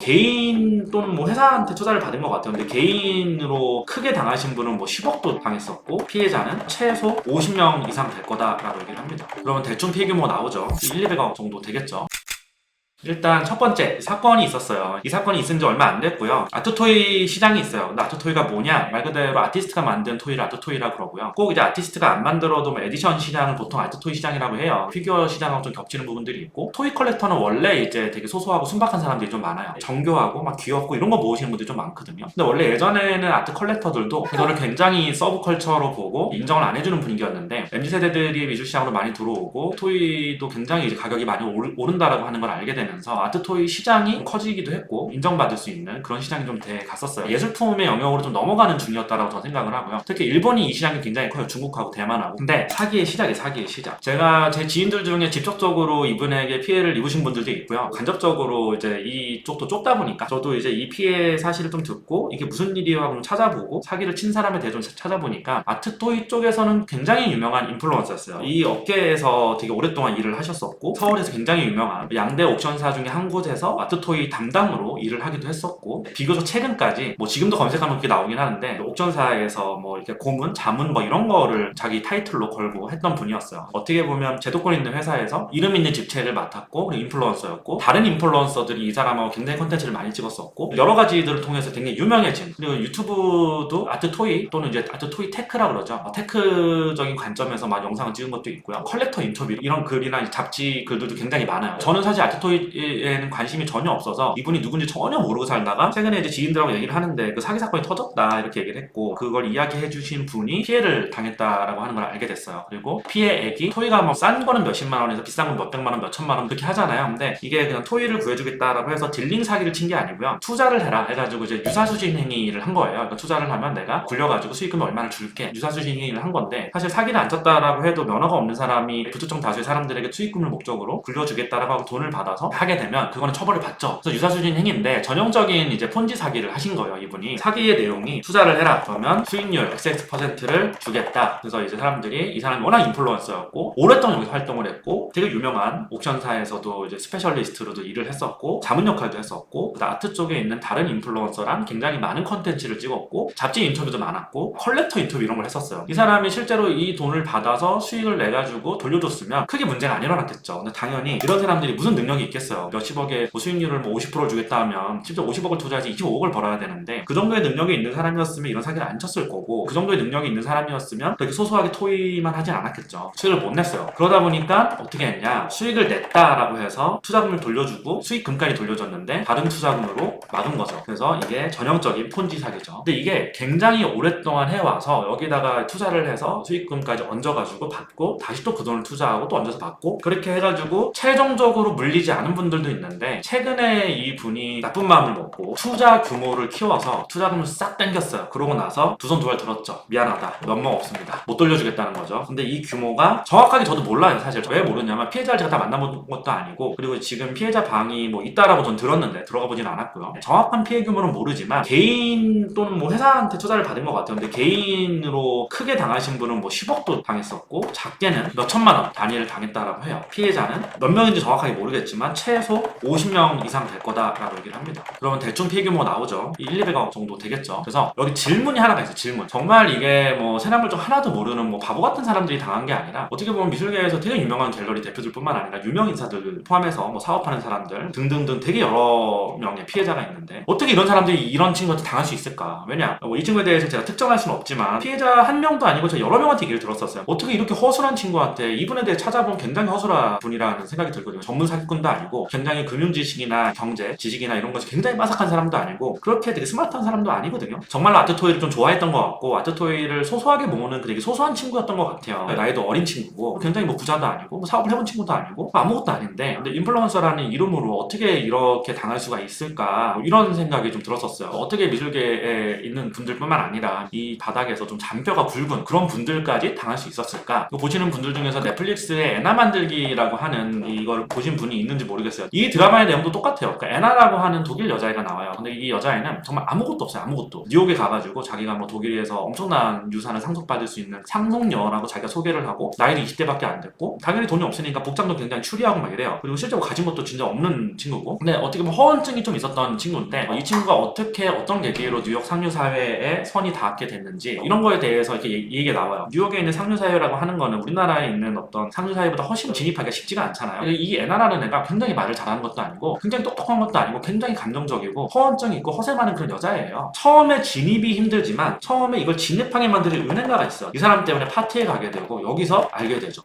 개인 또는 뭐 회사한테 투자를 받은 것 같아요. 근데 개인으로 크게 당하신 분은 뭐 10억도 당했었고, 피해자는 최소 50명 이상 될 거다라고 얘기를 합니다. 그러면 대충 피해 규모 나오죠. 1, 200억 정도 되겠죠. 일단 첫 번째 사건이 있었어요. 이 사건이 있은 지 얼마 안 됐고요. 아트토이 시장이 있어요. 근데 아트토이가 뭐냐? 말 그대로 아티스트가 만든 토이를 아트토이라고 그러고요. 꼭 이제 아티스트가 안 만들어도 뭐 에디션 시장은 보통 아트토이 시장이라고 해요. 피규어 시장하고 좀 겹치는 부분들이 있고, 토이 컬렉터는 원래 이제 되게 소소하고 순박한 사람들이 좀 많아요. 정교하고 막 귀엽고 이런 거 모으시는 분들이 좀 많거든요. 근데 원래 예전에는 아트 컬렉터들도 이거를 굉장히 서브컬처로 보고 인정을 안 해주는 분위기였는데, MZ세대들이 미술 시장으로 많이 들어오고 토이도 굉장히 이제 가격이 많이 오른다라고 하는 걸 알게 되면 아트토이 시장이 커지기도 했고 인정받을 수 있는 그런 시장이 좀 돼 갔었어요. 예술품의 영역으로 좀 넘어가는 중이었다라고 저는 생각을 하고요. 특히 일본이 이 시장이 굉장히 커요. 중국하고 대만하고. 근데 사기의 시작. 제가 제 지인들 중에 직접적으로 이분에게 피해를 입으신 분들도 있고요. 간접적으로 이제 이쪽도 좁다 보니까 저도 이제 이 피해 사실을 좀 듣고 이게 무슨 일이야 하고 좀 찾아보고 사기를 친 사람에 대해 좀 찾아보니까 아트토이 쪽에서는 굉장히 유명한 인플루언서였어요. 이 업계에서 되게 오랫동안 일을 하셨었고 서울에서 굉장히 유명한 양대 옥션사 중에 한 곳에서 아트토이 담당으로 일을 하기도 했었고, 비교적 최근까지 뭐 지금도 검색하면 그게 나오긴 하는데 옥션사에서 뭐 이렇게 고문, 자문 뭐 이런 거를 자기 타이틀로 걸고 했던 분이었어요. 어떻게 보면 제도권 있는 회사에서 이름 있는 집체를 맡았고 그리고 인플루언서였고, 다른 인플루언서들이 이 사람하고 굉장히 콘텐츠를 많이 찍었었고 여러 가지들을 통해서 굉장히 유명해진, 그리고 유튜브도 아트토이 또는 이제 아트토이 테크라고 그러죠. 테크적인 관점에서 막 영상을 찍은 것도 있고요. 컬렉터 인터뷰 이런 글이나 잡지 글들도 굉장히 많아요. 저는 사실 아트토이에는 관심이 전혀 없어서 이분이 누군지 전혀 모르고 살다가 최근에 이제 지인들하고 얘기를 하는데 그 사기 사건이 터졌다 이렇게 얘기를 했고, 그걸 이야기해 주신 분이 피해를 당했다라고 하는 걸 알게 됐어요. 그리고 피해액이 토이가 뭐 싼 거는 몇십만 원에서 비싼 건 몇백만 원, 몇천만 원 그렇게 하잖아요. 근데 이게 그냥 토이를 구해주겠다라고 해서 딜링 사기를 친 게 아니고요. 투자를 해라 해가지고 이제 유사수신 행위를 한 거예요. 그러니까 투자를 하면 내가 굴려가지고 수익금을 얼마나 줄게, 유사수신 행위를 한 건데, 사실 사기를 안 쳤다라고 해도 면허가 없는 사람이 부투청 다수의 사람들에게 수익금을 목적으로 굴려주겠다라고 하고 돈을 받아서 하게 되면 그거는 처벌을 받죠. 그래서 유사수신 행위인데 전형적인 이제 폰지 사기를 하신 거예요. 이분이 사기의 내용이 투자를 해라 그러면 수익률 XX%를 주겠다. 그래서 이제 사람들이, 이 사람이 워낙 인플루언서였고 오랫동안 여기서 활동을 했고 되게 유명한 옥션사에서도 이제 스페셜리스트로도 일을 했었고 자문 역할도 했었고, 그다음 아트 쪽에 있는 다른 인플루언서랑 굉장히 많은 컨텐츠를 찍었고 잡지 인터뷰도 많았고 컬렉터 인터뷰 이런 걸 했었어요. 이 사람이 실제로 이 돈을 받아서 수익을 내가지고 돌려줬으면 크게 문제가 안 일어났겠죠. 근데 당연히 이런 사람들이 무슨 능력이 있겠어요. 몇십억의 뭐 수익률을 뭐 50% 주겠다 하면 실제 50억을 투자해서 25억을 벌어야 되는데, 그 정도의 능력이 있는 사람이었으면 이런 사기를 안 쳤을 거고, 그 정도의 능력이 있는 사람이었으면 그렇게 소소하게 토이만 하진 않았겠죠. 수익을 못 냈어요. 그러다 보니까 어떻게 했냐, 수익을 냈다라고 해서 투자금을 돌려주고 수익금까지 돌려줬는데 다른 투자금으로 막은 거죠. 그래서 이게 전형적인 폰지 사기죠. 근데 이게 굉장히 오랫동안 해와서 여기다가 투자를 해서 수익금까지 얹어가지고 받고 다시 또 그 돈을 투자하고 또 얹어서 받고 그렇게 해가지고 최종적으로 물리지 않은 분들도 있는데, 최근에 이 분이 나쁜 마음을 먹고 투자 규모를 키워서 투자금을 싹 땡겼어요. 그러고 나서 두 손 두 발 들었죠. 미안하다, 면목 없습니다, 못 돌려주겠다는 거죠. 근데 이 규모가 정확하게 저도 몰라요. 사실 왜 모르냐면 피해자를 제가 다 만나본 것도 아니고, 그리고 지금 피해자 방이 뭐 있다라고 전 들었는데 들어가 보진 않았고요. 정확한 피해 규모는 모르지만 개인 또는 뭐 회사한테 투자를 받은 것 같아요. 근데 개인으로 크게 당하신 분은 뭐 10억도 당했었고 작게는 몇 천만 원 단위를 당했다라고 해요. 피해자는 몇 명인지 정확하게 모르겠지만 최소 50명 이상 될 거다라고 얘기를 합니다. 그러면 대충 피해 규모 나오죠. 1, 200억 정도 되겠죠. 그래서 여기 질문이 하나가 있어요. 질문. 정말 이게 뭐 세나물좀 하나도 모르는 뭐 바보 같은 사람들이 당한 게 아니라, 어떻게 보면 미술계에서 되게 유명한 갤러리 대표들뿐만 아니라 유명 인사들 포함해서 뭐 사업하는 사람들 등등등 되게 여러 명의 피해자가 있는데, 어떻게 이런 사람들이 이런 친구한테 당할 수 있을까? 왜냐, 뭐 이 친구에 대해서 제가 특정할 수는 없지만 피해자 한 명도 아니고 저 여러 명한테 얘기를 들었었어요. 어떻게 이렇게 허술한 친구한테, 이분에 대해 찾아보면 굉장히 허술한 분이라는 생각이 들거든요. 전문 사기꾼도 아니고 굉장히 금융 지식이나 경제 지식이나 이런 것이 굉장히 빠삭한 사람도 아니고 그렇게 되게 스마트한 사람도 아니거든요. 정말로 아트토이를 좀 좋아했던 것 같고 아트토이를 소소하게 모으는 되게 소소한 친구였던 것 같아요. 나이도 어린 친구고 굉장히 뭐 부자도 아니고 뭐 사업을 해본 친구도 아니고 아무것도 아닌데, 근데 인플루언서라는 이름으로 어떻게 이렇게 당할 수가 있을까, 뭐 이런 생각이 좀 들었었어요. 어떻게 미술계에 있는 분들뿐만 아니라 이 바닥에서 좀 잔뼈가 굵은 그런 분들까지 당할 수 있었을까. 보시는 분들 중에서 넷플릭스의 애나 만들기라고 하는 이걸 보신 분이 있는지 모르겠어요. 모르겠어요. 이 드라마의 내용도 똑같아요. 그러니까 애나라고 하는 독일 여자애가 나와요. 근데 이 여자애는 정말 아무것도 없어요. 아무것도. 뉴욕에 가가지고 자기가 뭐 독일에서 엄청난 유산을 상속받을 수 있는 상속녀라고 자기가 소개를 하고 나이도 20대밖에 안 됐고 당연히 돈이 없으니까 복장도 굉장히 추리하고 막 이래요. 그리고 실제로 가진 것도 진짜 없는 친구고 근데 어떻게 보면 허언증이 좀 있었던 친구인데 이 친구가 어떻게 어떤 계기로 뉴욕 상류사회에 선이 닿게 됐는지 이런 거에 대해서 이렇게 얘기가 나와요. 뉴욕에 있는 상류사회라고 하는 거는 우리나라에 있는 어떤 상류사회보다 훨씬 진입하기가 쉽지가 않잖아요. 이 애나라는 애가 굉장히 말을 잘하는 것도 아니고 굉장히 똑똑한 것도 아니고 굉장히 감정적이고 허언증이 있고 허세 많은 그런 여자예요. 처음에 진입이 힘들지만 처음에 이걸 진입하게 만드는 은행가가 있어. 이 사람 때문에 파티에 가게 되고 여기서 알게 되죠.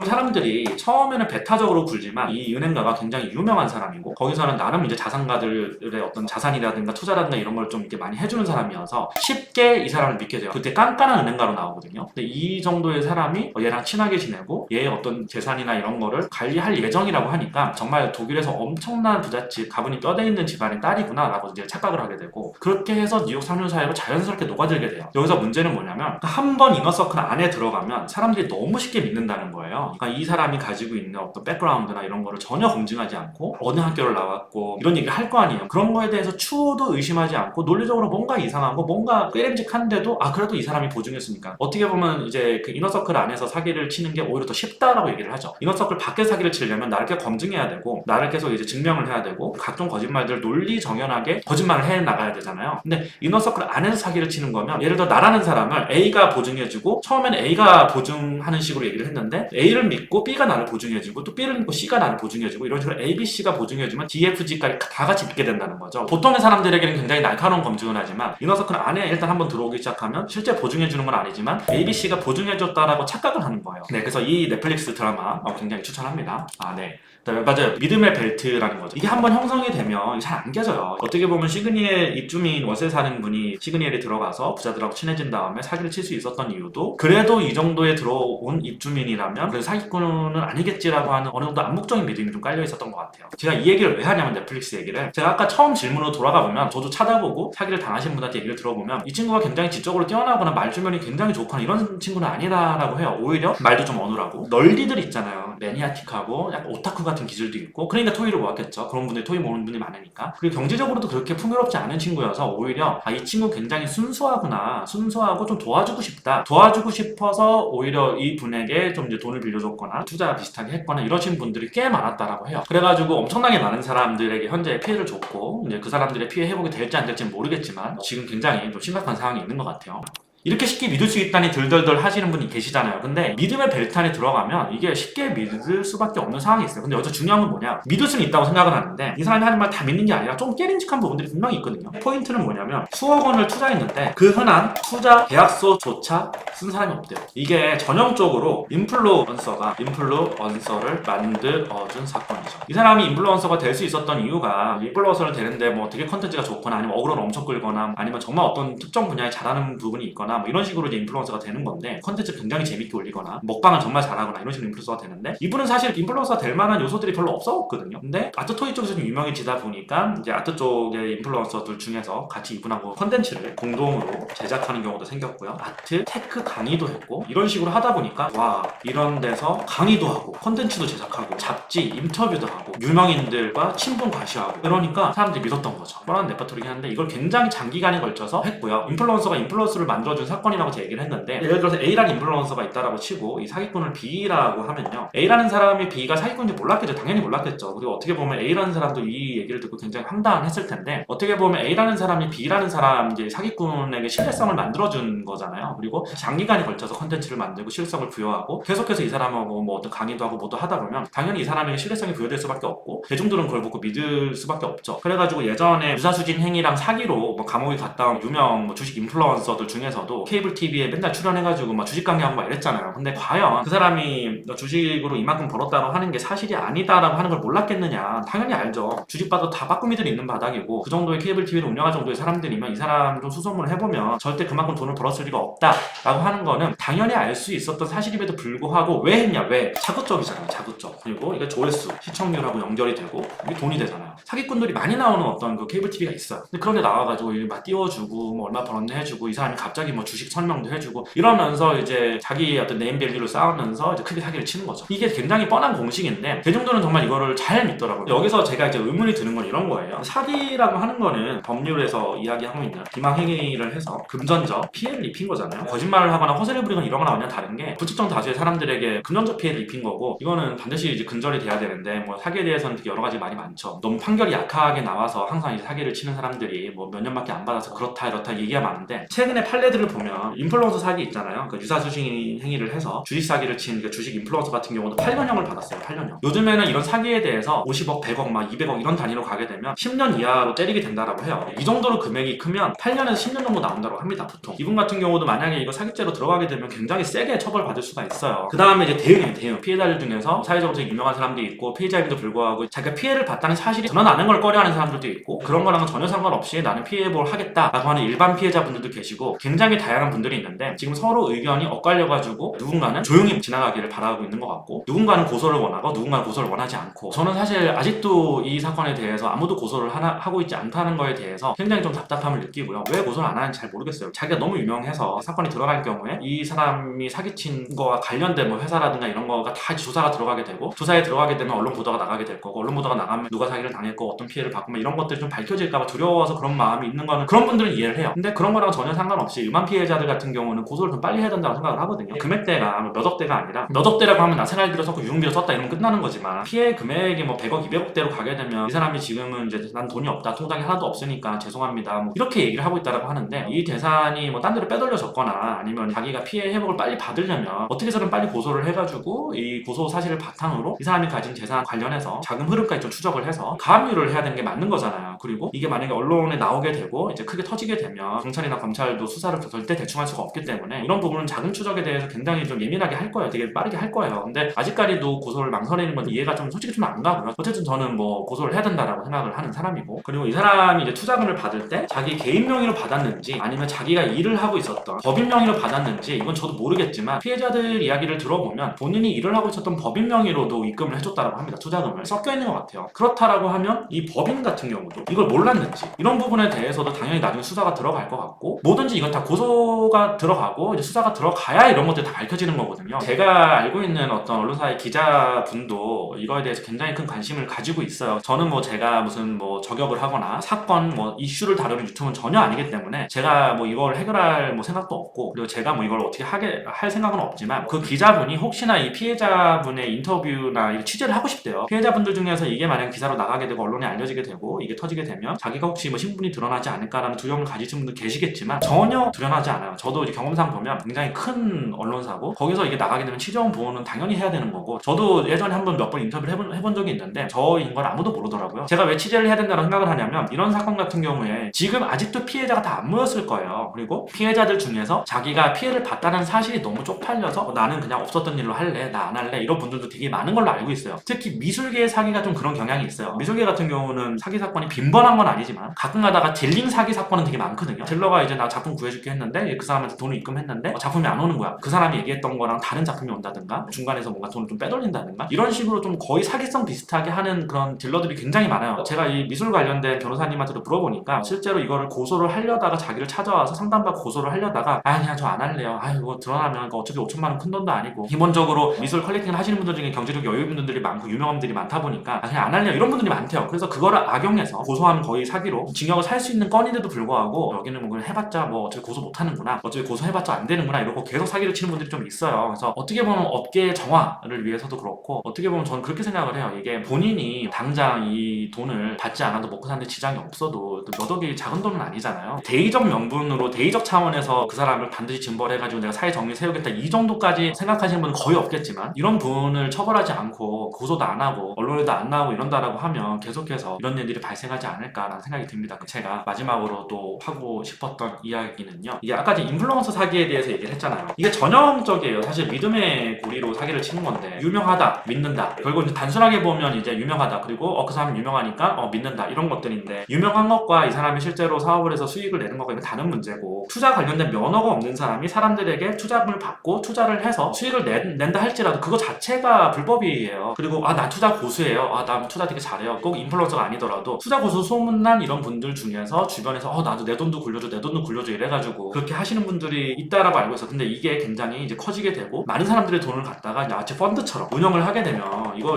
사람들이 처음에는 배타적으로 굴지만 이 은행가가 굉장히 유명한 사람이고 거기서는 나름 이제 자산가들의 어떤 자산이라든가 투자라든가 이런 걸 좀 이렇게 많이 해주는 사람이어서 쉽게 이 사람을 믿게 돼요. 그때 깐깐한 은행가로 나오거든요. 근데 이 정도의 사람이 얘랑 친하게 지내고 얘의 어떤 재산이나 이런 거를 관리할 예정이라고 하니까 정말 독일에서 엄청난 부잣집 가문이 뼈대 있는 집안의 딸이구나 라고 이제 착각을 하게 되고 그렇게 해서 뉴욕 상류사회로 자연스럽게 녹아들게 돼요. 여기서 문제는 뭐냐면 한 번 이너서클 안에 들어가면 사람들이 너무 쉽게 믿는다는 거예요. 그러니까 이 사람이 가지고 있는 어떤 백그라운드나 이런 거를 전혀 검증하지 않고 어느 학교를 나왔고 이런 얘기를 할 거 아니에요. 그런 거에 대해서 추호도 의심하지 않고 논리적으로 뭔가 이상하고 뭔가 꾀lem직한데도 그래도 이 사람이 보증했으니까 어떻게 보면 이제 그 이너서클 안에서 사기를 치는 게 오히려 더 쉽다라고 얘기를 하죠. 이너서클 밖에 사기를 치려면 나를 계속 검증해야 되고 나를 계속 이제 증명을 해야 되고 각종 거짓말들을 논리 정연하게 거짓말을 해 나가야 되잖아요. 근데 이너서클 안에서 사기를 치는 거면 예를 들어 나라는 사람을 A가 보증해주고 처음에는 A가 보증하는 식으로 얘기를 했는데 A를 믿고 B가 나를 보증해주고 또 B를 믿고 C가 나를 보증해주고 이런 식으로 A, B, C가 보증해주면 D, F, G까지 다 같이 믿게 된다는 거죠. 보통의 사람들에게는 굉장히 날카로운 검증을 하지만 이너서클 안에 일단 한번 들어오기 시작하면 실제 보증해주는 건 아니지만 A, B, C가 보증해줬다라고 착각을 하는 거예요. 네, 그래서 이 넷플릭스 드라마 굉장히 추천합니다. 네. 맞아요. 믿음의 벨트라는 거죠. 이게 한번 형성이 되면 잘 안 깨져요. 어떻게 보면 시그니엘 입주민 월세 사는 분이 시그니엘에 들어가서 부자들하고 친해진 다음에 사기를 칠 수 있었던 이유도 그래도 이 정도에 들어온 입주민이라면 그래도 사기꾼은 아니겠지라고 하는 어느 정도 암묵적인 믿음이 좀 깔려 있었던 것 같아요. 제가 이 얘기를 왜 하냐면 넷플릭스 얘기를 제가 아까 처음 질문으로 돌아가 보면 저도 찾아보고 사기를 당하신 분한테 얘기를 들어보면 이 친구가 굉장히 지적으로 뛰어나거나 말주변이 굉장히 좋거나 이런 친구는 아니다라고 해요. 오히려 말도 좀 어눌하고 널리들 있잖아요. 매니아틱하고 약간 오타쿠 같은 기질도 있고 그러니까 토이를 모았겠죠. 그런 분들이 토이 모으는 분들이 많으니까. 그리고 경제적으로도 그렇게 풍요롭지 않은 친구여서 오히려 이 친구 굉장히 순수하구나. 순수하고 좀 도와주고 싶다. 도와주고 싶어서 오히려 이 분에게 좀 이제 돈을 빌려줬거나 투자 비슷하게 했거나 이러신 분들이 꽤 많았다라고 해요. 그래가지고 엄청나게 많은 사람들에게 현재 피해를 줬고 이제 그 사람들의 피해 회복이 될지 안 될지는 모르겠지만 지금 굉장히 좀 심각한 상황이 있는 것 같아요. 이렇게 쉽게 믿을 수 있다니 덜덜덜 하시는 분이 계시잖아요. 근데 믿음의 벨트 안에 들어가면 이게 쉽게 믿을 수밖에 없는 상황이 있어요. 근데 여기서 중요한 건 뭐냐? 믿을 수는 있다고 생각은 하는데 이 사람이 하는 말 다 믿는 게 아니라 좀 깨림직한 부분들이 분명히 있거든요. 포인트는 뭐냐면 수억 원을 투자했는데 그 흔한 투자 계약서조차 쓴 사람이 없대요. 이게 전형적으로 인플루언서를 만들어준 사건이죠. 이 사람이 인플루언서가 될 수 있었던 이유가 인플루언서를 되는데 뭐 되게 컨텐츠가 좋거나 아니면 어그로를 엄청 끌거나 아니면 정말 어떤 특정 분야에 잘하는 부분이 있거나 뭐 이런 식으로 이제 인플루언서가 되는 건데 컨텐츠 굉장히 재밌게 올리거나 먹방을 정말 잘하거나 이런 식으로 인플루언서가 되는데 이분은 사실 인플루언서가 될 만한 요소들이 별로 없었거든요. 근데 아트토이 쪽에서 좀 유명해지다 보니까 이제 아트 쪽의 인플루언서들 중에서 같이 이분하고 컨텐츠를 공동으로 제작하는 경우도 생겼고요. 아트, 테크 강의도 했고 이런 식으로 하다 보니까 와 이런 데서 강의도 하고 컨텐츠도 제작하고 잡지, 인터뷰도 하고 유명인들과 친분 과시하고 그러니까 사람들이 믿었던 거죠. 뻔한 레퍼토리긴 한데 이걸 굉장히 장기간에 걸쳐서 했고요. 인플루언서가 인플루언서를 만들어준 사건이라고 제 얘기를 했는데 예를 들어서 A라는 인플루언서가 있다라고 치고 이 사기꾼을 B라고 하면요. A라는 사람이 B가 사기꾼인지 몰랐겠죠. 당연히 몰랐겠죠. 그리고 어떻게 보면 A라는 사람도 이 얘기를 듣고 굉장히 황당했을 텐데 어떻게 보면 A라는 사람이 B라는 사람 이제 사기꾼에게 신뢰성을 만들어준 거잖아요. 그리고 장기간에 걸쳐서 컨텐츠를 만들고 신뢰성을 부여하고 계속해서 이 사람하고 뭐 어떤 강의도 하고 뭐도 하다 보면 당연히 이 사람에게 신뢰성이 부여될 수밖에 없고 대중들은 그걸 보고 믿을 수밖에 없죠. 그래가지고 예전에 유사수진 행위랑 사기로 뭐 감옥에 갔다 온 유명 뭐 주식 인플루언서들 중에서도 케이블 TV에 맨날 출연해가지고 막 주식 강의하고 막 이랬잖아요. 근데 과연 그 사람이 주식으로 이만큼 벌었다고 하는 게 사실이 아니다라고 하는 걸 몰랐겠느냐? 당연히 알죠. 주식 봐도 다 빠꾸미들이 있는 바닥이고 그 정도의 케이블 TV를 운영할 정도의 사람들이면 이 사람 좀 수소문을 해보면 절대 그만큼 돈을 벌었을 리가 없다라고 하는 거는 당연히 알 수 있었던 사실임에도 불구하고 왜 했냐? 왜? 자극적이잖아요. 자극적. 그리고 이게 조회수, 시청률 시청률하고 연결이 되고 이게 돈이 되잖아요. 사기꾼들이 많이 나오는 어떤 그 케이블 TV가 있어요. 근데 그런 데 나와가지고 막 띄워주고 뭐 얼마 벌었네 해주고 이 사람이 갑자기 뭐 주식 설명도 해주고 이러면서 이제 자기의 어떤 네임밸류를 쌓으면서 이제 크게 사기를 치는 거죠. 이게 굉장히 뻔한 공식인데 대중들은 정말 이거를 잘 믿더라고요. 여기서 제가 이제 의문이 드는 건 이런 거예요. 사기라고 하는 거는 법률에서 이야기하고 있는 비망행위를 해서 금전적 피해를 입힌 거잖아요. 거짓말을 하거나 허세를 부리거나 이런 거나 완전 다른 게 불특정 다수의 사람들에게 금전적 피해를 입힌 거고 이거는 반드시 이제 근절이 돼야 되는데 뭐 사기에 대해서는 되게 여러 가지 말이 많죠. 너무 판결이 약하게 나와서 항상 이제 사기를 치는 사람들이 뭐 몇 년밖에 안 받아서 그렇다 이렇다 얘기가 많은데 최근에 판례들을 보면 인플루언서 사기 있잖아요. 그 유사수신 행위를 해서 주식 사기를 친 그 주식 인플루언서 같은 경우도 8년형을 받았어요. 8년형. 요즘에는 이런 사기에 대해서 50억, 100억, 막 200억 이런 단위로 가게 되면 10년 이하로 때리게 된다라고 해요. 이 정도로 금액이 크면 8년에서 10년 정도 나온다고 합니다. 보통. 이분 같은 경우도 만약에 이거 사기죄로 들어가게 되면 굉장히 세게 처벌받을 수가 있어요. 그 다음에 이제 대응. 피해자들 중에서 사회적으로 되게 유명한 사람들이 있고 피해자임에도 불구하고 자기가 피해를 봤다는 사실이 드러나는 걸 꺼려하는 사람들도 있고 그런 거랑은 전혀 상관없이 나는 피해보를 하겠다라고 하는 일반 피해자분들도 계시고 굉장히 다양한 분들이 있는데 지금 서로 의견이 엇갈려가지고 누군가는 조용히 지나가기를 바라고 있는 것 같고 누군가는 고소를 원하고 누군가는 고소를 원하지 않고 저는 사실 아직도 이 사건에 대해서 아무도 고소를 하고 있지 않다는 거에 대해서 굉장히 좀 답답함을 느끼고요. 왜 고소를 안 하는지 잘 모르겠어요. 자기가 너무 유명해서 사건이 들어갈 경우에 이 사람이 사기친 거와 관련된 뭐 회사라든가 이런 거가 다 조사가 들어가게 되고 조사에 들어가게 되면 언론 보도가 나가게 될 거고 언론 보도가 나가면 누가 사기를 당했고 어떤 피해를 받고 뭐 이런 것들이 좀 밝혀질까봐 두려워서 그런 마음이 있는 거는 그런 분들은 이해를 해요. 근데 그런 거랑 전혀 상관없이 음한 피해자들 같은 경우는 고소를 좀 빨리 해야 된다고 생각을 하거든요. 금액대가 뭐 몇 억대가 아니라 몇 억대라고 하면 나 생활비로 썼고 유흥비로 썼다 이러면 끝나는 거지만 피해 금액이 뭐 100억, 200억대로 가게 되면 이 사람이 지금은 이제 난 돈이 없다, 통장에 하나도 없으니까 죄송합니다 뭐 이렇게 얘기를 하고 있다라고 하는데 이 대산이 뭐 딴 데로 빼돌려졌거나 아니면 자기가 피해 회복을 빨리 받으려면 어떻게 해서든 빨리 고소를 해가지고 이 고소 사실을 바탕으로 이 사람이 가진 재산 관련해서 자금 흐름까지 좀 추적을 해서 가압류를 해야 되는 게 맞는 거잖아요. 그리고 이게 만약에 언론에 나오게 되고 이제 크게 터지게 되면 경찰이나 검찰도 수사를 절대 대충 할 수가 없기 때문에 이런 부분은 자금 추적에 대해서 굉장히 좀 예민하게 할 거예요. 되게 빠르게 할 거예요. 근데 아직까지도 고소를 망설이는 건 이해가 좀 솔직히 좀 안 가고요. 어쨌든 저는 뭐 고소를 해야 된다라고 생각을 하는 사람이고 그리고 이 사람이 이제 투자금을 받을 때 자기 개인 명의로 받았는지 아니면 자기가 일을 하고 있었던 법인 명의로 받았는지 이건 저도 모르겠지만 피해자들 이야기를 들어보면 본인이 일을 하고 있었던 법인 명의로도 입금을 해줬다라고 합니다. 투자금을 섞여 있는 것 같아요. 그렇다라고 하면 이 법인 같은 경우도 이걸 몰랐는지 이런 부분에 대해서도 당연히 나중에 수사가 들어갈 것 같고 뭐든지 이건 다 고소가 들어가고 이제 수사가 들어가야 이런 것들이 다 밝혀지는 거거든요. 제가 알고 있는 어떤 언론사의 기자분도 이거에 대해서 굉장히 큰 관심을 가지고 있어요. 저는 뭐 제가 무슨 뭐 저격을 하거나 사건 뭐 이슈를 다루는 유튜브는 전혀 아니기 때문에 제가 뭐 이걸 해결할 뭐 생각도 없고 그리고 제가 뭐 이걸 어떻게 할 생각은 없지만 그 기자분이 혹시나 이 피해자분의 인터뷰나 취재를 하고 싶대요. 피해자분들 중에서 이게 만약 기사로 나가게 되고 언론에 알려지게 되고 이게 터지게 되면 자기가 혹시 뭐 신분이 드러나지 않을까라는 두려움을 가지신 분들 계시겠지만 전혀 두려워하지 않아요. 저도 이제 경험상 보면 굉장히 큰 언론사고 거기서 이게 나가게 되면 취재원 보호는 당연히 해야 되는 거고 저도 예전에 한번 몇 번 인터뷰를 해본 적이 있는데 저인 걸 아무도 모르더라고요. 제가 왜 취재를 해야 된다고 생각을 하냐면 이런 사건 같은 경우에 지금 아직도 피해자가 다 안 모였을 거예요. 그리고 피해자들 중에서 자기가 피해를 봤다는 사실이 너무 쪽팔려서 나는 그냥 없었던 일로 할래 나 안 할래 이런 분들도 되게 많은 걸로 알고 있어요. 특히 미술계의 사기가 좀 그런 경향이 있어요. 미술계 같은 경우는 사기 사건이 빈번한 건 아니지만 가끔 가다가 딜링 사기 사건은 되게 많거든요. 딜러가 이제 나 작품 구해줄게 했는데 그 사람한테 돈을 입금했는데 작품이 안 오는 거야. 그 사람이 얘기했던 거랑 다른 작품이 온다든가 중간에서 뭔가 돈을 좀 빼돌린다든가 이런 식으로 좀 거의 사기성 비슷하게 하는 그런 딜러들이 굉장히 많아요. 제가 이 미술 관련된 변호사님한테도 물어보니까 실제로 이거를 고소를 하려다가 자기를 찾아와서 상담받고 고소를 하려다가 그냥 저 안 할래요. 이거 드러나면 어차피 5천만 원 큰 돈도 아니고 기본적으로 미술 컬렉팅을 하시는 분들 중에 경제적 여유 있는 분들이 많고 유명한 분들이 많다 보니까 그냥 안 할래요 이런 분들이 많대요. 그래서 그거를 악용해서 고소하면 거의 사기로 징역을 살 수 있는 건인데도 불구하고 여기는 뭐 그냥 해봤자 뭐 어차피 고소 못하는구나 어차피 고소해봤자 안 되는구나 이러고 계속 사기를 치는 분들이 좀 있어요. 그래서 어떻게 보면 업계의 정화를 위해서도 그렇고 어떻게 보면 저는 그렇게 생각을 해요. 이게 본인이 당장 이 돈을 받지 않아도 먹고 사는데 지장이 없어도 몇 억이 작은 돈은 아니잖아요. 대의적 명분으로 대의적 차원에서 그 사람을 반드시 징벌해가지고 내가 사회 정의 세우겠다 이 정도까지 생각하시는 분은 거의 없겠지만 이런 분을 처벌하지 않고 고소도 안 하고 언론에도 안 나오고 이런다라고 하면 계속해서 이런 일들이 발생하지 않을까라는 생각이 듭니다. 제가 마지막으로 또 하고 싶었던 이야기는요. 이게 아까 인플루언서 사기에 대해서 얘기를 했잖아요. 이게 전형적이에요. 사실 믿음의 고리로 사기를 치는 건데 유명하다, 믿는다. 결국 이제 단순하게 보면 이제 유명하다 그리고 그 사람이 유명하니까 믿는다 이런 것들인데 유명한 것과 이 사람이 실제로 사업을 해서 수익을 내는 거가 다른 문제고 투자 관련된 면허가 없는 사람이 사람들에게 투자금을 받고 투자를 해서 수익을 낸다 할지라도 그거 자체가 불법이에요. 그리고 나 투자 투자 고수예요. 나 투자 되게 잘해요. 꼭 인플루언서가 아니더라도 투자 고수 소문난 이런 분들 중에서 주변에서 나도 내 돈도 굴려줘 내 돈도 굴려줘 이래가지고 그렇게 하시는 분들이 있다라고 알고 있어. 근데 이게 굉장히 이제 커지게 되고 많은 사람들의 돈을 갖다가 이제 마치 펀드처럼 운영을 하게 되면 이거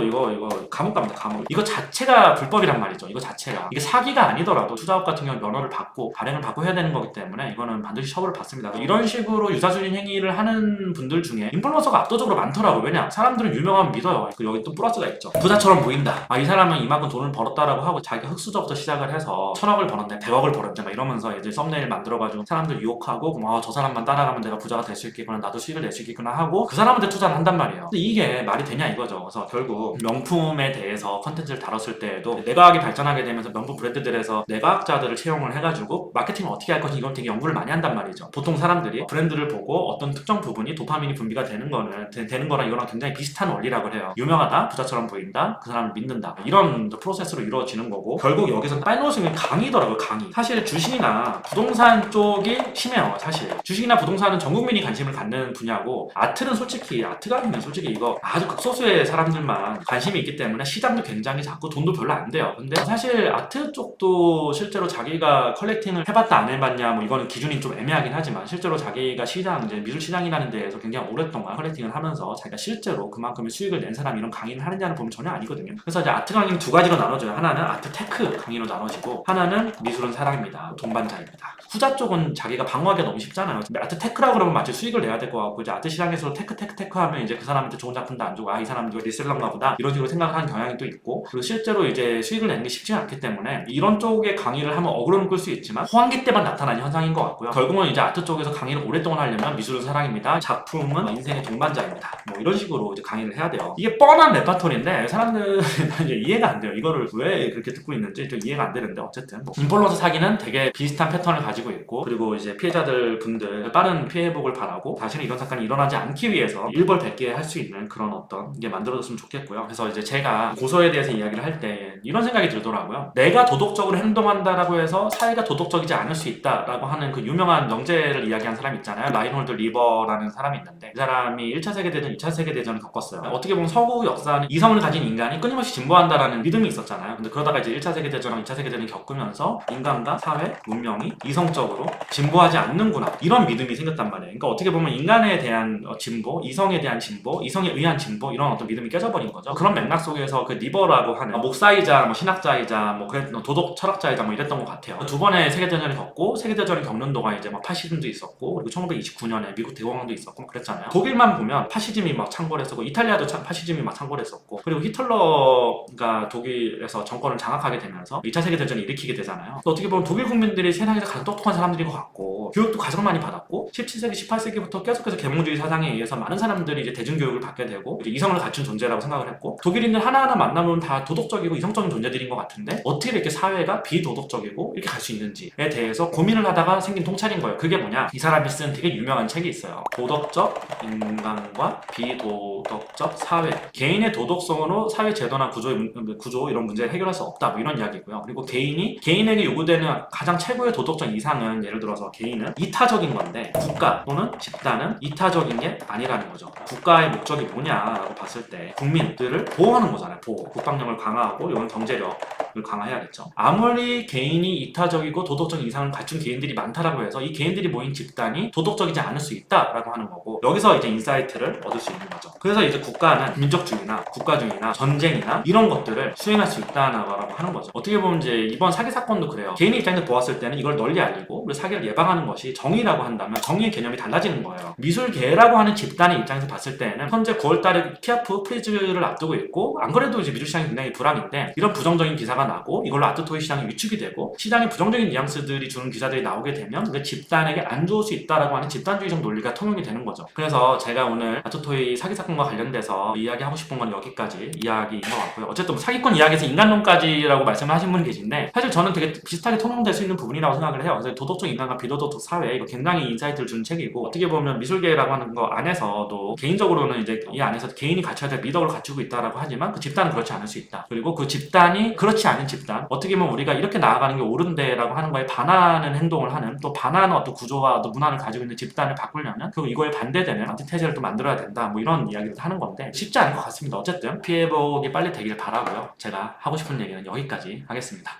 감옥 갑니다. 감옥. 이거 자체가 불법이란 말이죠. 이거 자체가 이게 사기가 아니더라도 투자업 같은 경우 면허를 받고 발행을 받고 해야 되는 거기 때문에 이거는 반드시 처벌을 받습니다. 이런 식으로 유사적인 행위를 하는 분들 중에 인플루언서가 압도적으로 많더라고. 왜냐? 사람들은 유명하면 믿어요. 여기 또 플러스가 있죠. 부자처럼 보인다. 이 사람은 이만큼 돈을 벌었다라고 하고 자기가 흑수저부터 시작을 해서 1000억을 벌었네, 100억을 벌었네 막 이러면서 이제 썸네일 만들어가지고 사람들 유혹하고 저 사람만 따라가면 내가 부자가 될 수 있겠구나, 나도 수익을 낼 수 있겠구나 하고 그 사람한테 투자를 한단 말이에요. 근데 이게 말이 되냐 이거죠. 그래서 결국 명품에 대해서 컨텐츠를 다뤘을 때에도 내과학이 발전하게 되면서 명품 브랜드들에서 내과학자들을 채용을 해가지고 마케팅을 어떻게 할 것인지 이건 되게 연구를 많이 한단 말이죠. 보통 사람들이 브랜드를 보고 어떤 특정 부분이 도파민이 분비가 되는 거랑 이거랑 굉장히 비슷한 원리라고 해요. 유명하다, 부자처럼 보인다, 그 사람을 믿는다, 이런 프로세스로 이루어지는 거고, 결국 여기서 빼놓으시면 강의더라고요. 강의. 사실 주식이나 부동산 쪽이 심해요. 사실 주식이나 부동산은 전 국민이 관심을 갖는 분야고, 아트는 솔직히 아트 강의는 솔직히 이거 아주 극소수의 사람들만 관심이 있기 때문에 시장도 굉장히 작고 돈도 별로 안 돼요. 근데 사실 아트 쪽도 실제로 자기가 컬렉팅을 해봤다 안 해봤냐 뭐 이거는 기준이 좀 애매하긴 하지만, 실제로 자기가 시장, 이제 미술 시장이라는 데에서 굉장히 오랫동안 컬렉팅을 하면서 자기가 실제로 그만큼의 수익을 낸 사람이 이런 강의를 하느냐는 보면 전혀 아니거든요. 그래서 이제 아트 강의는 두 가지로 나눠져요. 하나는 아트 테크 강의로 나눠지고, 하나는 미술은 사랑입니다, 동반자입니다. 후자 쪽은 자기가 방어하기가 너무 쉽잖아요. 아트 테크라고 그러면 마치 수익을 내야 될 것 같고, 이제 아트 시장에서 테크 하면 이제 그 사람한테 좋은 작품도 안 주고 이 사람 누가 리셀러인가 보다 이런 식으로 생각하는 경향이 또 있고, 그리고 실제로 이제 수익을 내는 게 쉽지 않기 때문에 이런 쪽의 강의를 하면 어그로는 끌 수 있지만 호황기 때만 나타나는 현상인 것 같고요. 결국은 이제 아트 쪽에서 강의를 오랫동안 하려면 미술은 사랑입니다, 작품은 인생의 동반자입니다, 뭐 이런 식으로 이제 강의를 해야 돼요. 이게 뻔한 레파토리인데 사람들은 이제 이해가 안 돼요. 이거를 왜 그렇게 듣고 있는지 좀 이해가 안 되는데, 어쨌든 인플루언서 사기는 되게 비슷한 패턴을 가지고 있고, 그리고 이제 피해자들 분들 빠른 피해 회복을 바라고 다시는 이런 사건이 일어나지 않기 위해서 일벌백계 할 수 있는 그런 어떤 게 만들어졌으면 좋겠고요. 그래서 이제 제가 고소에 대해서 이야기를 할 때 이런 생각이 들더라고요. 내가 도덕적으로 행동한다라고 해서 사회가 도덕적이지 않을 수 있다라고 하는 그 유명한 명제를 이야기한 사람 있잖아요. 라인홀드 리버라는 사람이 있는데, 그 사람이 1차 세계대전, 2차 세계대전을 겪었어요. 어떻게 보면 서구 역사는 이성을 가진 인간이 끊임없이 진보한다라는 믿음이 있었잖아요. 근데 그러다가 이제 1차 세계대전과 2차 세계대전을 겪으면서 인간과 사회, 문명이 이성적으로 진보하지 않는구나, 이런 믿음이 생겼단 말이에요. 그러니까 어떻게 보면 인간에 대한 진보, 이성에 대한 진보, 이성에 의한 진보, 이런 어떤 믿음이 깨져버린 거죠. 그런 맥락 속에서 그 리버라고 하는 목사이자 신학자이자 도덕 철학자이자 이랬던 것 같아요. 두 번의 세계대전을 겪고, 세계대전을 겪는 동안 이제 파시즘도 있었고, 그리고 1929년에 미국 대공황도 있었고 그랬잖아요. 독일만 보면 파시즘이 창궐했었고, 이탈리아도 파시즘이 창궐했었고, 그리고 히틀러가 독일에서 정권을 장악하게 되면서 2차 세계대전을 일으키게 되잖아요. 어떻게 보면 독일 국민들이 세상에서 가장 똑똑한 사람들인 것 같고, 교육도 가장 많이 받았고, 17세기, 18세기부터 계속해서 계몽주의 사상에 의해서 많은 사람들이 이제 대중교육을 받게 되고 이제 이성을 갖춘 존재라고 생각을 했고, 독일인들 하나하나 만나면 다 도덕적이고 이성적인 존재들인 것 같은데 어떻게 이렇게 사회가 비도덕적이고 이렇게 갈 수 있는지에 대해서 고민을 하다가 생긴 통찰인 거예요. 그게 뭐냐, 이 사람이 쓴 되게 유명한 책이 있어요. 도덕적 인간과 비도덕적 사회, 개인의 도덕성으로 사회 제도나 구조 이런 문제를 해결할 수 없다, 이런 이야기고요. 그리고 개인에게 요구되는 가장 최고의 도덕적 이상은, 예를 들어서 개인은 이타적인 건데 국가 또는 집단은 이타적인 게 아니라는 거죠. 국가의 목적이 뭐냐라고 봤을 때 국민들을 보호하는 거잖아요. 보호. 국방력을 강화하고 이건 경제력을 강화해야겠죠. 아무리 개인이 이타적이고 도덕적 이상을 갖춘 개인들이 많다라고 해서 이 개인들이 모인 집단이 도덕적이지 않을 수 있다라고 하는 거고, 여기서 이제 인사이트를 얻을 수 있는 거죠. 그래서 이제 국가는 민족주의나 국가주의나 전쟁이나 이런 것들을 수행할 수 있다라고 하는 거죠. 어떻게 보면 이제 이번 사기 사건도 그래요. 개인의 입장에서 보았을 때는 이걸 널리 알리고 그리고 사기를 예방하는 것이 정의라고 한다면 정의의 개념이 달라지는 거예요. 미술계라고 하는 집단의 입장에서 봤을 때는 현재 9월달에 키아프 프리즈를 앞두고 있고, 안 그래도 이제 미술 시장이 굉장히 불황인데 이런 부정적인 기사가 나고 이걸로 아트토이 시장이 위축이 되고 시장에 부정적인 뉘앙스들이 주는 기사들이 나오게 되면 그 집단에게 안 좋을 수 있다라고 하는 집단주의적 논리가 통용이 되는 거죠. 그래서 제가 오늘 아트토이 사기 사건과 관련돼서 이야기하고 싶은 건 여기까지 이야기인 것 같고요. 어쨌든 사기꾼 이야기에서 인간론까지라고 말씀을 하신 분 계신데, 사실 저는 되게 비슷하게 통용될 수 있는 부분이라고 생각을 해요. 그래서 도덕적 인간과 비도덕적 사회, 이거 굉장히 인사이트를 주는 책이고, 어떻게 보면 미술계라고 하는 거 안에서도 개인적으로는 이제 이 안에서 개인이 갖춰야 될 미덕을 갖추고 있다라고 하지만 그 집단은 그렇지 않을 수 있다. 그리고 그 집단이 그렇지 그렇지 않은 집단, 어떻게 보면 우리가 이렇게 나아가는 게 옳은데라고 하는 거에 반하는 행동을 하는, 또 반하는 어떤 구조와 또 문화를 가지고 있는 집단을 바꾸려면 그리고 이거에 반대되는 안티테제를 또 만들어야 된다, 뭐 이런 이야기를 하는 건데 쉽지 않을 것 같습니다. 어쨌든 피해 회복이 빨리 되길 바라고요. 제가 하고 싶은 얘기는 여기까지 하겠습니다.